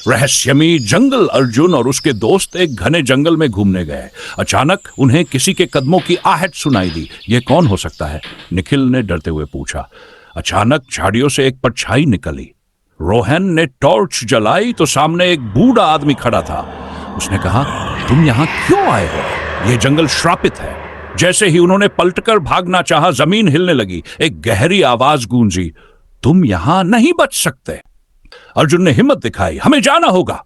रहस्यमयी जंगल। अर्जुन और उसके दोस्त एक घने जंगल में घूमने गए। अचानक उन्हें किसी के कदमों की आहट सुनाई दी। यह कौन हो सकता है? निखिल ने डरते हुए पूछा। अचानक झाड़ियों से एक परछाई निकली। रोहन ने टॉर्च जलाई तो सामने एक बूढ़ा आदमी खड़ा था। उसने कहा, तुम यहां क्यों आए हो? यह जंगल श्रापित है। जैसे ही उन्होंने पलटकर भागना चाहा, जमीन हिलने लगी। एक गहरी आवाज गूंजी, तुम यहां नहीं बच सकते। अर्जुन ने हिम्मत दिखाई, हमें जाना होगा।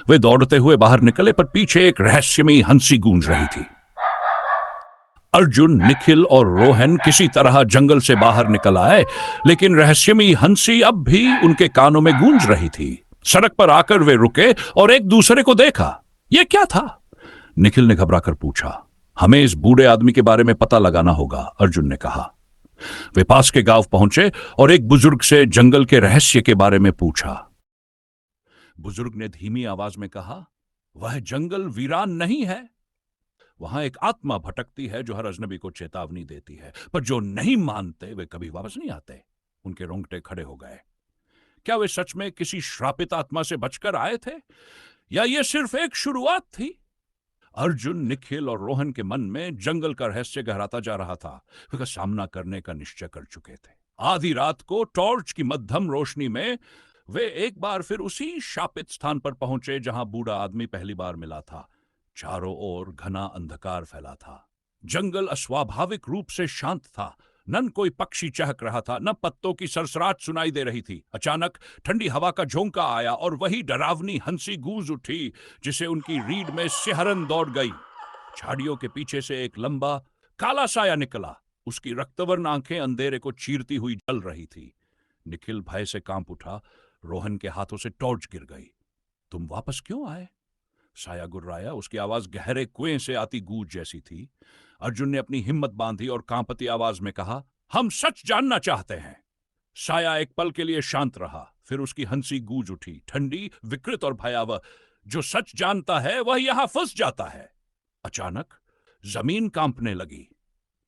वे दौड़ते हुए बाहर निकले, पर पीछे एक रहस्यमयी हंसी गूंज रही थी। अर्जुन, निखिल और रोहन किसी तरह जंगल से बाहर निकल आए, लेकिन रहस्यमयी हंसी अब भी उनके कानों में गूंज रही थी। सड़क पर आकर वे रुके और एक दूसरे को देखा। यह क्या था? निखिल ने घबराकर पूछा। हमें इस बूढ़े आदमी के बारे में पता लगाना होगा, अर्जुन ने कहा। वे पास के गांव पहुंचे और एक बुजुर्ग से जंगल के रहस्य के बारे में पूछा। बुजुर्ग ने धीमी आवाज में कहा, वह जंगल वीरान नहीं है। वहां एक आत्मा भटकती है जो हर अजनबी को चेतावनी देती है, पर जो नहीं मानते वे कभी वापस नहीं आते। उनके रोंगटे खड़े हो गए। क्या वे सच में किसी श्रापित आत्मा से बचकर आए थे, या यह सिर्फ एक शुरुआत थी? अर्जुन, निखिल और रोहन के मन में जंगल का रहस्य गहराता जा रहा था। वे सामना करने का निश्चय कर चुके थे। आधी रात को टॉर्च की मध्यम रोशनी में वे एक बार फिर उसी शापित स्थान पर पहुंचे जहां बूढ़ा आदमी पहली बार मिला था। चारों ओर घना अंधकार फैला था। जंगल अस्वाभाविक रूप से शांत था। न कोई पक्षी चहक रहा था, न पत्तों की सरसराहट सुनाई दे रही थी। अचानक ठंडी हवा का झोंका आया और वही डरावनी हंसी गूंज उठी, जिसे उनकी रीढ़ में सिहरन दौड़ गई। झाड़ियों के पीछे से एक लंबा काला साया निकला। उसकी रक्तवर्ण आंखें अंधेरे को चीरती हुई जल रही थी। निखिल भय से कांप उठा। रोहन के हाथों से टॉर्च गिर गई। तुम वापस क्यों आए? साया गुर्राया। उसकी आवाज गहरे कुएं से आती गूंज जैसी थी। अर्जुन ने अपनी हिम्मत बांधी और कांपती आवाज में कहा, हम सच जानना चाहते हैं। साया एक पल के लिए शांत रहा, फिर उसकी हंसी गूंज उठी, ठंडी, विकृत और भयावह। जो सच जानता है वह यहां फंस जाता है। अचानक जमीन कांपने लगी।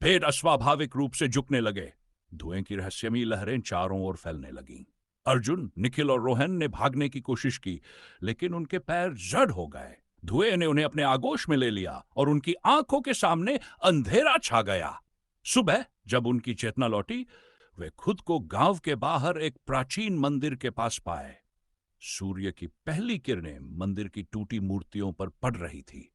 पेड़ अस्वाभाविक रूप से झुकने लगे। धुएं की रहस्यमयी लहरें चारों ओर फैलने लगीं। अर्जुन, निखिल और रोहन ने भागने की कोशिश की, लेकिन उनके पैर जड़ हो गए। धुएं ने उन्हें अपने आगोश में ले लिया और उनकी आंखों के सामने अंधेरा छा गया। सुबह जब उनकी चेतना लौटी, वे खुद को गांव के बाहर एक प्राचीन मंदिर के पास पाए। सूर्य की पहली किरणें मंदिर की टूटी मूर्तियों पर पड़ रही थी।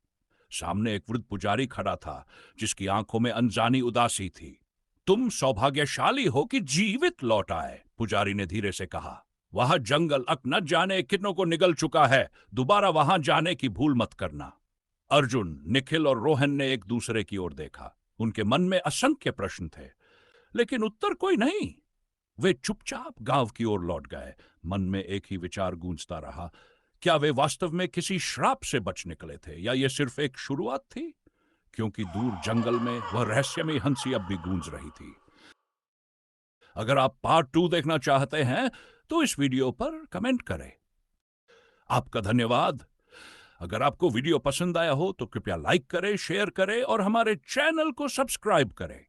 सामने एक वृद्ध पुजारी खड़ा था, जिसकी आंखों में अनजानी उदासी थी। तुम सौभाग्यशाली हो कि जीवित लौट आए, पुजारी ने धीरे से कहा। वह जंगल अक न जाने कितनों को निगल चुका है। दोबारा वहां जाने की भूल मत करना। अर्जुन, निखिल और रोहन ने एक दूसरे की ओर देखा। उनके मन में असंख्य प्रश्न थे, लेकिन उत्तर कोई नहीं। वे चुपचाप गांव की ओर लौट गए। मन में एक ही विचार गूंजता रहा, क्या वे वास्तव में किसी श्राप से बच निकले थे, या यह सिर्फ एक शुरुआत थी? क्योंकि दूर जंगल में वह रहस्यमयी हंसी अब भी गूंज रही थी। अगर आप पार्ट 2 देखना चाहते हैं तो इस वीडियो पर कमेंट करें। आपका धन्यवाद। अगर आपको वीडियो पसंद आया हो तो कृपया लाइक करें, शेयर करें और हमारे चैनल को सब्सक्राइब करें।